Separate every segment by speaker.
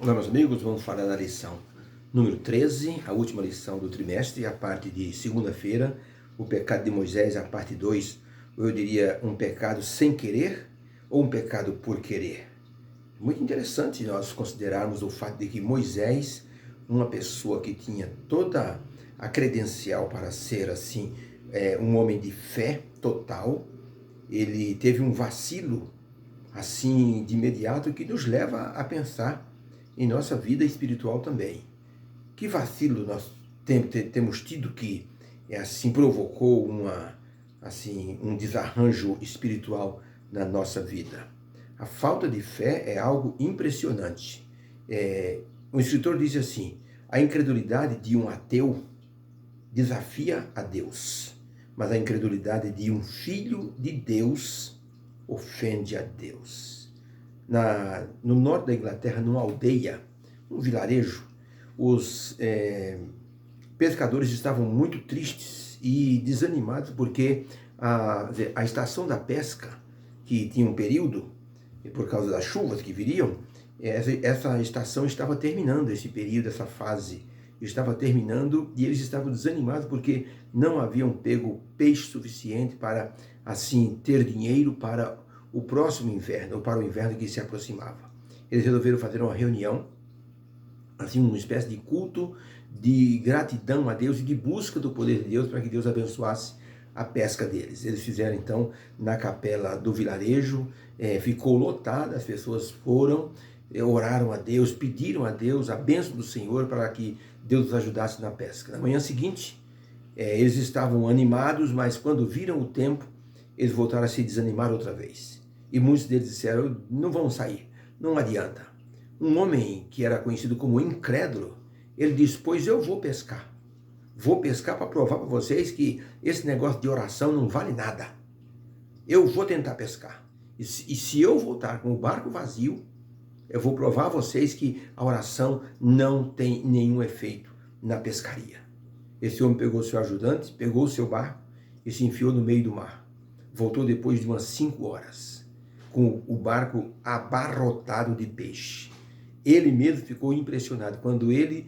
Speaker 1: Olá, meus amigos, vamos falar da lição número 13, a última lição do trimestre, a parte de segunda-feira, o pecado de Moisés, a parte 2, eu diria um pecado sem querer ou um pecado por querer. Muito interessante nós considerarmos o fato de que Moisés, uma pessoa que tinha toda a credencial para ser assim, um homem de fé total, ele teve um vacilo assim de imediato que nos leva a pensar em nossa vida espiritual também. Que vacilo nós temos tido que assim provocou um desarranjo espiritual na nossa vida. A falta de fé é algo impressionante. O escritor diz assim: a incredulidade de um ateu desafia a Deus, mas a incredulidade de um filho de Deus ofende a Deus. No norte da Inglaterra, numa aldeia, um vilarejo, os pescadores estavam muito tristes e desanimados porque a estação da pesca, que tinha um período, por causa das chuvas que viriam, essa estação estava terminando, esse período, essa fase estava terminando, e eles estavam desanimados porque não haviam pego peixe suficiente para, assim, ter dinheiro para o próximo inverno, ou para o inverno que se aproximava. Eles resolveram fazer uma reunião, assim, uma espécie de culto de gratidão a Deus e de busca do poder de Deus para que Deus abençoasse a pesca deles. Eles fizeram então na capela do vilarejo, ficou lotada, as pessoas foram, oraram a Deus, pediram a Deus a bênção do Senhor para que Deus os ajudasse na pesca. Na manhã seguinte, eles estavam animados, mas quando viram o tempo, eles voltaram a se desanimar outra vez. E muitos deles disseram: não vão sair, não adianta. Um homem que era conhecido como incrédulo, ele disse: pois eu vou pescar. Vou pescar para provar para vocês que esse negócio de oração não vale nada. Eu vou tentar pescar. E se eu voltar com o barco vazio, eu vou provar a vocês que a oração não tem nenhum efeito na pescaria. Esse homem pegou seu ajudante, pegou o seu barco e se enfiou no meio do mar. Voltou depois de umas 5 horas, com o barco abarrotado de peixe. Ele mesmo ficou impressionado quando ele,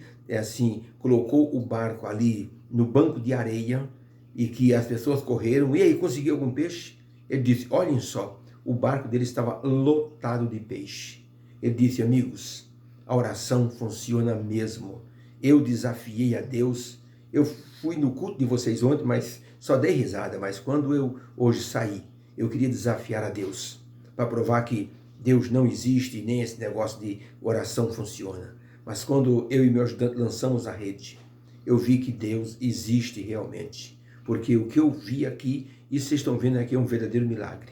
Speaker 1: colocou o barco ali no banco de areia e que as pessoas correram. E aí, conseguiu algum peixe? Ele disse: olhem só, o barco dele estava lotado de peixe. Ele disse: amigos, a oração funciona mesmo. Eu desafiei a Deus. Eu fui no culto de vocês ontem, mas só dei risada. Mas quando eu hoje saí, eu queria desafiar a Deus para provar que Deus não existe, nem esse negócio de oração funciona. Mas quando eu e meu ajudante lançamos a rede, eu vi que Deus existe realmente. Porque o que eu vi aqui, e vocês estão vendo aqui, é um verdadeiro milagre.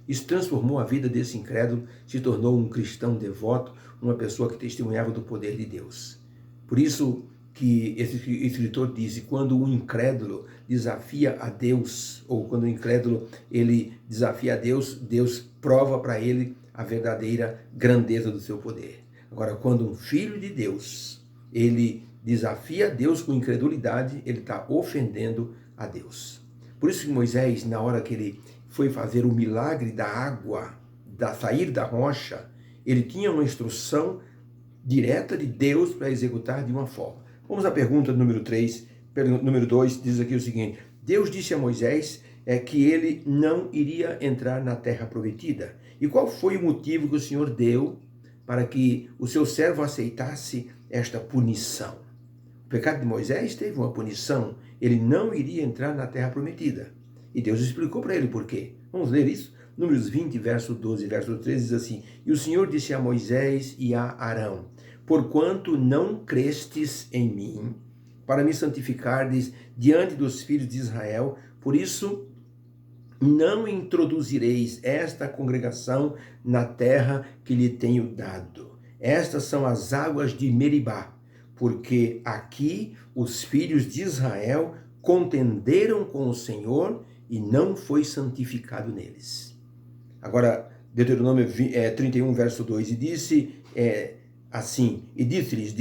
Speaker 1: Isso transformou a vida desse incrédulo, se tornou um cristão devoto, uma pessoa que testemunhava do poder de Deus. Por isso que esse escritor diz: quando um incrédulo desafia a Deus, ou quando o incrédulo ele desafia a Deus, Deus prova para ele a verdadeira grandeza do seu poder. Agora, quando um filho de Deus, ele desafia a Deus com incredulidade, ele está ofendendo a Deus. Por isso que Moisés, na hora que ele foi fazer o milagre da água, sair da rocha, ele tinha uma instrução direta de Deus para executar de uma forma. Vamos à pergunta número 3. Número 2 diz aqui o seguinte: Deus disse a Moisés que ele não iria entrar na terra prometida. E qual foi o motivo que o Senhor deu para que o seu servo aceitasse esta punição? O pecado de Moisés teve uma punição. Ele não iria entrar na terra prometida. E Deus explicou para ele por quê. Vamos ler isso? Números 20, verso 12, verso 13 diz assim: e o Senhor disse a Moisés e a Arão: porquanto não crestes em mim, para me santificardes diante dos filhos de Israel, por isso não introduzireis esta congregação na terra que lhe tenho dado. Estas são as águas de Meribá, porque aqui os filhos de Israel contenderam com o Senhor e não foi santificado neles. Agora, Deuteronômio 31, verso 2, e disse assim, e disse-lhes,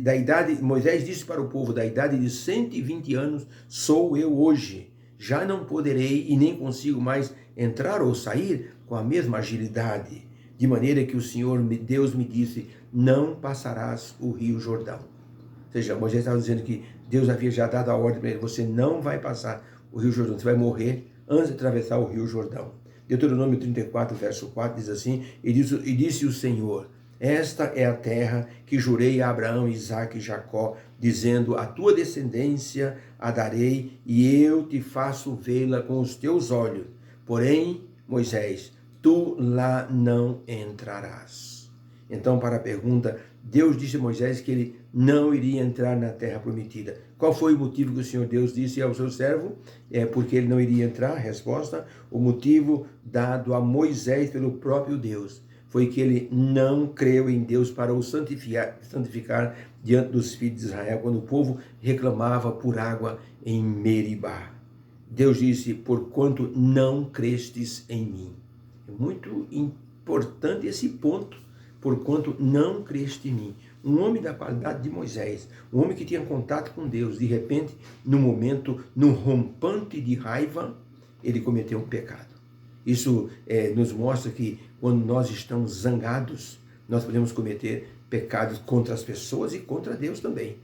Speaker 1: da idade, Moisés disse para o povo: da idade de 120 anos sou eu hoje, já não poderei e nem consigo mais entrar ou sair com a mesma agilidade. de maneira que o Senhor, Deus me disse, não passarás o rio Jordão. Ou seja, Moisés estava dizendo que Deus havia já dado a ordem para ele, você não vai passar o rio Jordão, você vai morrer antes de atravessar o rio Jordão. Deuteronômio 34, verso 4 diz assim, e disse o Senhor, esta é a terra que jurei a Abraão, Isaque e Jacó, dizendo, a tua descendência a darei, e eu te faço vê-la com os teus olhos. Porém, Moisés, tu lá não entrarás. Então, para a pergunta, Deus disse a Moisés que ele não iria entrar na terra prometida. Qual foi o motivo que o Senhor Deus disse ao seu servo? É porque ele não iria entrar? Resposta, o motivo dado a Moisés pelo próprio Deus foi que ele não creu em Deus para o santificar diante dos filhos de Israel, quando o povo reclamava por água em Meribá. Deus disse, porquanto não crestes em mim. É muito importante esse ponto, porquanto não creste em mim. Um homem da qualidade de Moisés, um homem que tinha contato com Deus, de repente, no momento, num rompante de raiva, ele cometeu um pecado. Isso nos mostra que quando nós estamos zangados, nós podemos cometer pecados contra as pessoas e contra Deus também.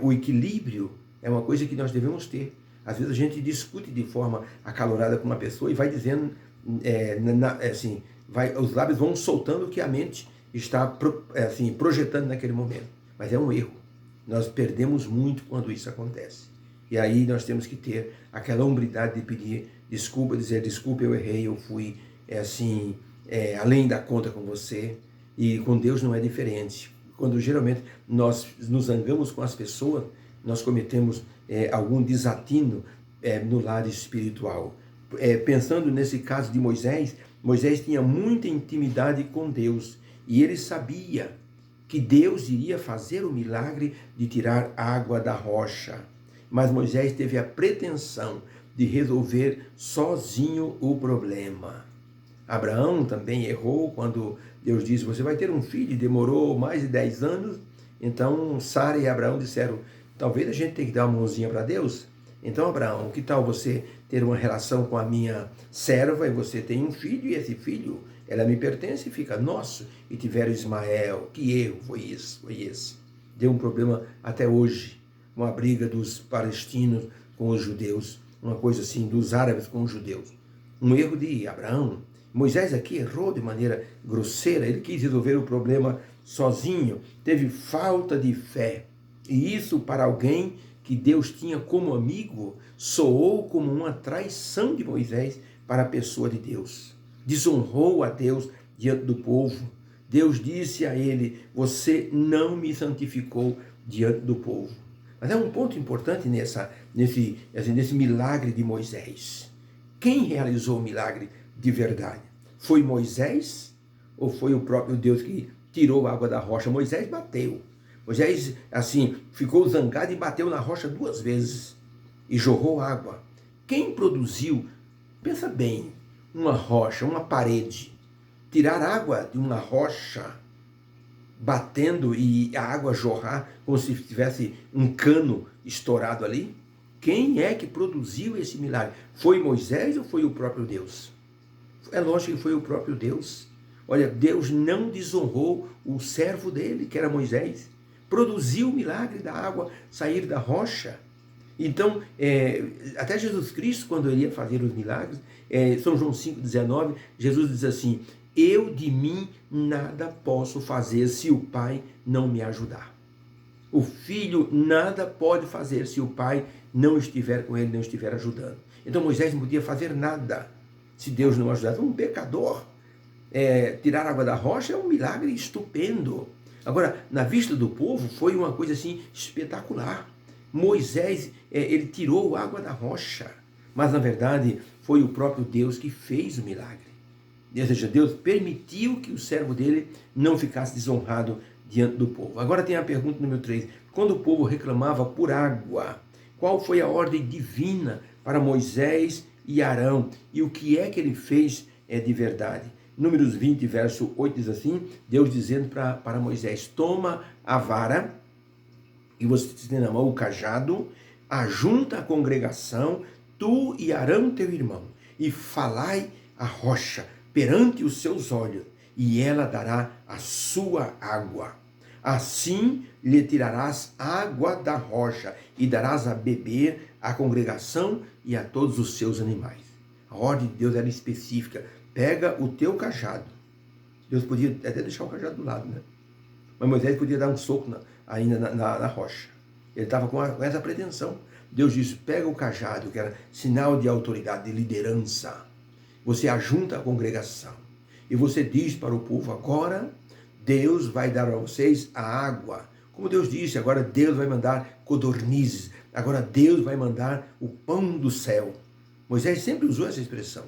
Speaker 1: O equilíbrio é uma coisa que nós devemos ter. Às vezes a gente discute de forma acalorada com uma pessoa e vai dizendo, assim, os lábios vão soltando o que a mente está projetando naquele momento. Mas é um erro. Nós perdemos muito quando isso acontece. E aí nós temos que ter aquela hombridade de pedir desculpa, dizer, desculpa, eu errei, eu fui além da conta com você. E com Deus não é diferente. Quando geralmente nós nos zangamos com as pessoas, nós cometemos algum desatino no lado espiritual. Pensando nesse caso de Moisés, Moisés tinha muita intimidade com Deus e ele sabia que Deus iria fazer o milagre de tirar água da rocha. Mas Moisés teve a pretensão de resolver sozinho o problema. Abraão também errou quando Deus disse, você vai ter um filho, e demorou mais de 10 anos. Então Sara e Abraão disseram, talvez a gente tenha que dar uma mãozinha para Deus. Então, Abraão, que tal você ter uma relação com a minha serva e você tem um filho e esse filho, ela me pertence e fica nosso. E tiveram Ismael. Que erro foi esse? Deu um problema até hoje. Uma briga dos palestinos com os judeus. Uma coisa assim, dos árabes com os judeus. Um erro de Abraão. Moisés aqui errou de maneira grosseira. Ele quis resolver o problema sozinho. Teve falta de fé. E isso para alguém que Deus tinha como amigo, soou como uma traição de Moisés para a pessoa de Deus. Desonrou a Deus diante do povo. Deus disse a ele, você não me santificou diante do povo. Mas é um ponto importante nesse milagre de Moisés. Quem realizou o milagre de verdade? Foi Moisés ou foi o próprio Deus que tirou a água da rocha? Moisés bateu. Moisés, ficou zangado e bateu na rocha 2 vezes e jorrou água. Quem produziu, pensa bem, uma rocha, uma parede, tirar água de uma rocha, batendo e a água jorrar como se tivesse um cano estourado ali? Quem é que produziu esse milagre? Foi Moisés ou foi o próprio Deus? É lógico que foi o próprio Deus. Olha, Deus não desonrou o servo dele, que era Moisés. Produziu o milagre da água sair da rocha. Então, até Jesus Cristo, quando ele ia fazer os milagres, São João 5,19, Jesus diz assim, eu de mim nada posso fazer se o Pai não me ajudar. O filho nada pode fazer se o pai não estiver com ele, não estiver ajudando. Então Moisés não podia fazer nada se Deus não ajudasse. Um pecador, tirar água da rocha é um milagre estupendo. Agora, na vista do povo, foi uma coisa assim espetacular. Moisés, ele tirou água da rocha, mas na verdade foi o próprio Deus que fez o milagre. Ou seja, Deus permitiu que o servo dele não ficasse desonrado diante do povo. Agora tem a pergunta número 3. Quando o povo reclamava por água, qual foi a ordem divina para Moisés e Arão? E o que é que ele fez de verdade? Números 20, verso 8 diz assim, Deus dizendo para Moisés, toma a vara, e você tem na mão o cajado, ajunta a congregação, tu e Arão teu irmão, e falai a rocha perante os seus olhos, e ela dará a sua água. Assim lhe tirarás água da rocha e darás a beber à congregação e a todos os seus animais. A ordem de Deus era específica. Pega o teu cajado. Deus podia até deixar o cajado do lado, né? Mas Moisés podia dar um soco ainda na rocha. Ele estava com essa pretensão. Deus disse, pega o cajado, que era sinal de autoridade, de liderança. Você ajunta a congregação. E você diz para o povo, agora Deus vai dar a vocês a água. Como Deus disse, agora Deus vai mandar codornizes. Agora Deus vai mandar o pão do céu. Moisés sempre usou essa expressão.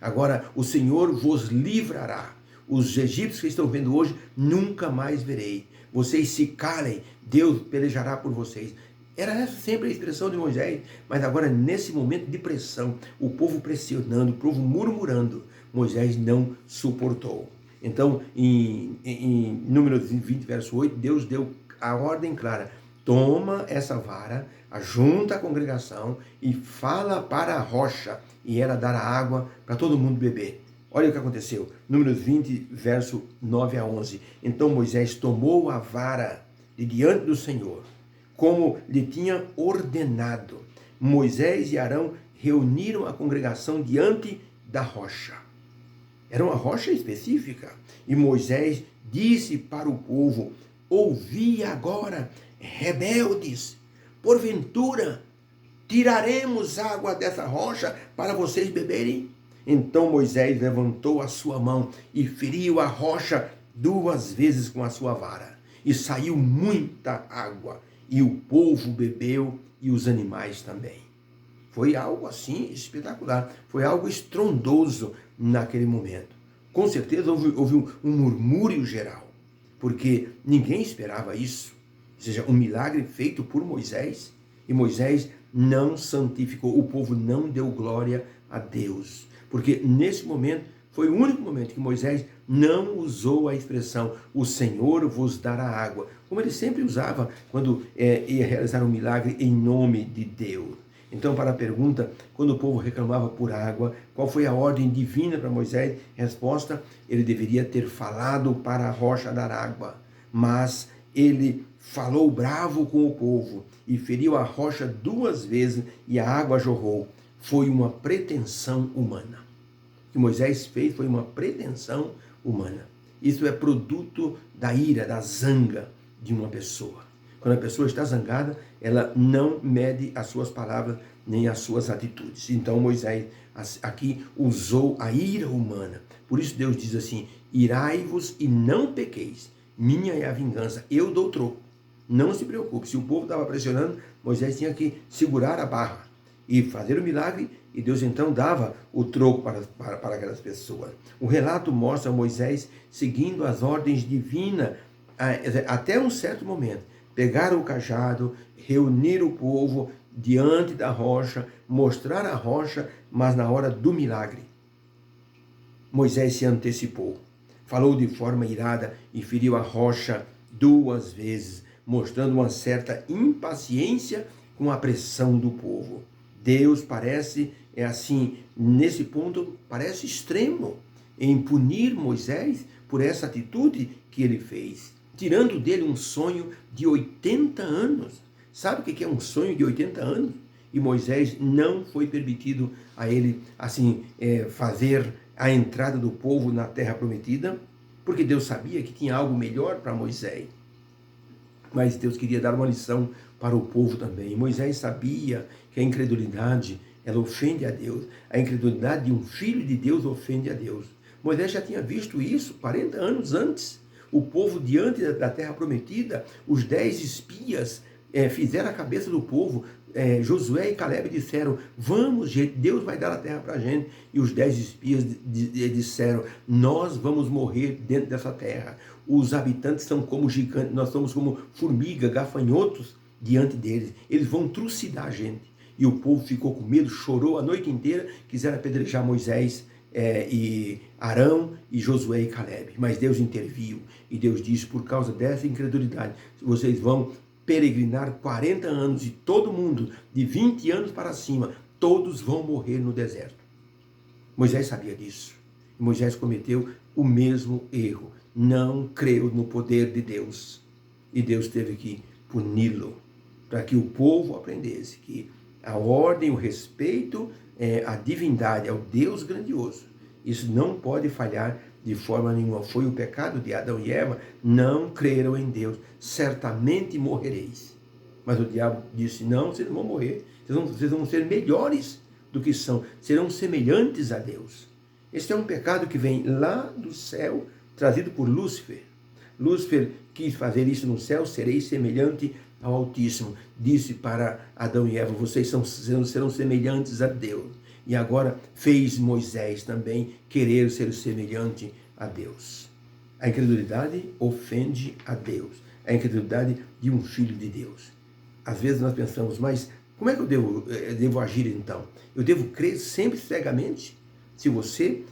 Speaker 1: Agora o Senhor vos livrará. Os egípcios que estão vendo hoje, nunca mais verei. Vocês se calem, Deus pelejará por vocês. Era essa sempre a expressão de Moisés, mas agora nesse momento de pressão, o povo pressionando, o povo murmurando, Moisés não suportou. Então, em Números 20, verso 8, Deus deu a ordem clara, toma essa vara, ajunta a congregação e fala para a rocha, e ela dará água para todo mundo beber. Olha o que aconteceu, Números 20, verso 9 a 11. Então Moisés tomou a vara de diante do Senhor, como lhe tinha ordenado. Moisés e Arão reuniram a congregação diante da rocha. Era uma rocha específica. E Moisés disse para o povo, ouvi agora, rebeldes, porventura tiraremos água dessa rocha para vocês beberem? Então Moisés levantou a sua mão e feriu a rocha 2 vezes com a sua vara. E saiu muita água, e o povo bebeu e os animais também. Foi algo assim espetacular, foi algo estrondoso naquele momento. Com certeza houve um murmúrio geral, porque ninguém esperava isso. Ou seja, um milagre feito por Moisés, e Moisés não santificou, o povo não deu glória a Deus. Porque nesse momento, foi o único momento que Moisés não usou a expressão, o Senhor vos dará água, como ele sempre usava quando ia realizar um milagre em nome de Deus. Então, para a pergunta, quando o povo reclamava por água, qual foi a ordem divina para Moisés? Resposta, ele deveria ter falado para a rocha dar água, mas ele falou bravo com o povo e feriu a rocha 2 vezes e a água jorrou. Foi uma pretensão humana. O que Moisés fez foi uma pretensão humana. Isso é produto da ira, da zanga de uma pessoa. Quando a pessoa está zangada, ela não mede as suas palavras nem as suas atitudes. Então Moisés aqui usou a ira humana. Por isso Deus diz assim, irai-vos e não pequeis. Minha é a vingança, eu dou troco. Não se preocupe, se o povo estava pressionando, Moisés tinha que segurar a barra e fazer o milagre, e Deus então dava o troco para aquelas pessoas. O relato mostra Moisés seguindo as ordens divinas até um certo momento. Pegar o cajado, reunir o povo diante da rocha, mostrar a rocha, mas na hora do milagre. Moisés se antecipou, falou de forma irada e feriu a rocha 2 vezes, mostrando uma certa impaciência com a pressão do povo. Deus parece, nesse ponto, parece extremo em punir Moisés por essa atitude que ele fez, tirando dele um sonho de 80 anos. Sabe o que é um sonho de 80 anos? E Moisés não foi permitido a ele, fazer a entrada do povo na terra prometida, porque Deus sabia que tinha algo melhor para Moisés. Mas Deus queria dar uma lição para o povo também. E Moisés sabia que a incredulidade, ela ofende a Deus. A incredulidade de um filho de Deus ofende a Deus. Moisés já tinha visto isso 40 anos antes. O povo diante da terra prometida, os 10 espias fizeram a cabeça do povo. Josué e Caleb disseram, vamos, gente, Deus vai dar a terra para a gente. E os 10 espias disseram, nós vamos morrer dentro dessa terra. Os habitantes são como gigantes, nós somos como formiga, gafanhotos diante deles. Eles vão trucidar a gente. E o povo ficou com medo, chorou a noite inteira, quiseram apedrejar Moisés e Arão e Josué e Caleb. Mas Deus interviu e Deus disse, por causa dessa incredulidade, vocês vão peregrinar 40 anos e todo mundo, de 20 anos para cima, todos vão morrer no deserto. Moisés sabia disso. Moisés cometeu o mesmo erro. Não creu no poder de Deus. E Deus teve que puni-lo, para que o povo aprendesse que a ordem, o respeito, a divindade, ao Deus grandioso, isso não pode falhar de forma nenhuma. Foi o pecado de Adão e Eva, não creram em Deus, certamente morrereis. Mas o diabo disse, não, vocês não vão morrer, vocês vão ser melhores do que são, serão semelhantes a Deus. Este é um pecado que vem lá do céu, trazido por Lúcifer. Lúcifer quis fazer isso no céu, sereis semelhante ao Altíssimo. Disse para Adão e Eva, vocês serão semelhantes a Deus. E agora fez Moisés também querer ser semelhante a Deus. A incredulidade ofende a Deus. A incredulidade de um filho de Deus. Às vezes nós pensamos, mas como é que eu devo agir então? Eu devo crer sempre cegamente? Se você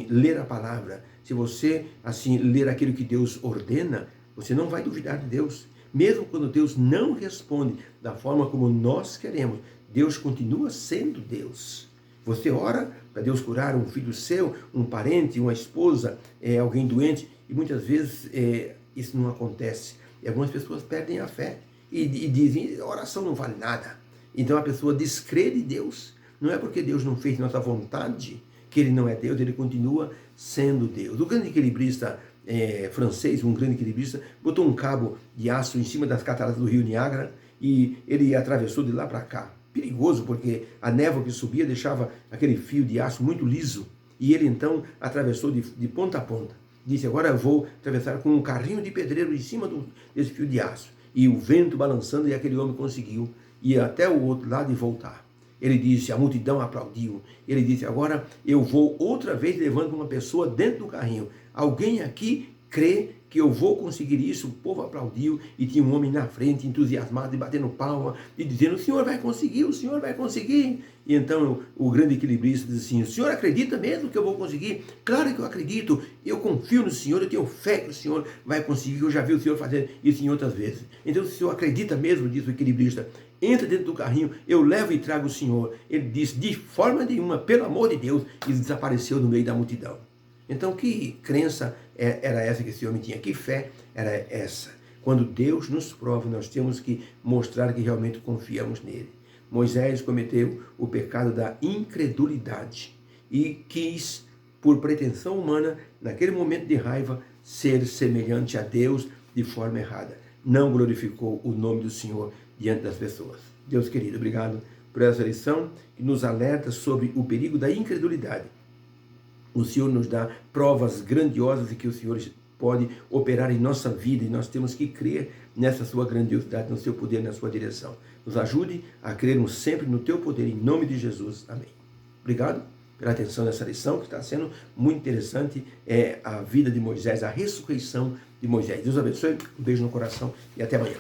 Speaker 1: ler a palavra, se você ler aquilo que Deus ordena, você não vai duvidar de Deus. Mesmo quando Deus não responde da forma como nós queremos, Deus continua sendo Deus. Você ora para Deus curar um filho seu, um parente, uma esposa, alguém doente, e muitas vezes isso não acontece. E algumas pessoas perdem a fé e dizem, a oração não vale nada. Então a pessoa descrê de Deus. Não é porque Deus não fez nossa vontade que ele não é Deus, ele continua sendo Deus. O grande equilibrista francês, um grande equilibrista, botou um cabo de aço em cima das cataratas do rio Niágara e ele atravessou de lá para cá. Perigoso, porque a névoa que subia deixava aquele fio de aço muito liso. E ele então atravessou de ponta a ponta. Disse, agora eu vou atravessar com um carrinho de pedreiro em cima desse fio de aço. E o vento balançando, e aquele homem conseguiu ir até o outro lado e voltar. Ele disse, a multidão aplaudiu. Ele disse, agora eu vou outra vez levando uma pessoa dentro do carrinho. Alguém aqui crê que eu vou conseguir isso? O povo aplaudiu e tinha um homem na frente, entusiasmado e batendo palma e dizendo, o senhor vai conseguir, o senhor vai conseguir. E então o grande equilibrista disse assim, o senhor acredita mesmo que eu vou conseguir? Claro que eu acredito, eu confio no senhor, eu tenho fé que o senhor vai conseguir, eu já vi o senhor fazer isso em outras vezes. Então se o senhor acredita mesmo, disse o equilibrista, entra dentro do carrinho, eu levo e trago o senhor. Ele disse, de forma nenhuma, pelo amor de Deus, e desapareceu no meio da multidão. Então, que crença era essa que esse homem tinha? Que fé era essa? Quando Deus nos prova, nós temos que mostrar que realmente confiamos nele. Moisés cometeu o pecado da incredulidade e quis, por pretensão humana, naquele momento de raiva, ser semelhante a Deus de forma errada. Não glorificou o nome do Senhor diante das pessoas. Deus querido, obrigado por essa lição que nos alerta sobre o perigo da incredulidade. O Senhor nos dá provas grandiosas de que o Senhor pode operar em nossa vida e nós temos que crer nessa sua grandiosidade, no seu poder, na sua direção. Nos ajude a crermos sempre no teu poder, em nome de Jesus. Amém. Obrigado pela atenção nessa lição, que está sendo muito interessante, a vida de Moisés, a ressurreição de Moisés. Deus abençoe, um beijo no coração e até amanhã.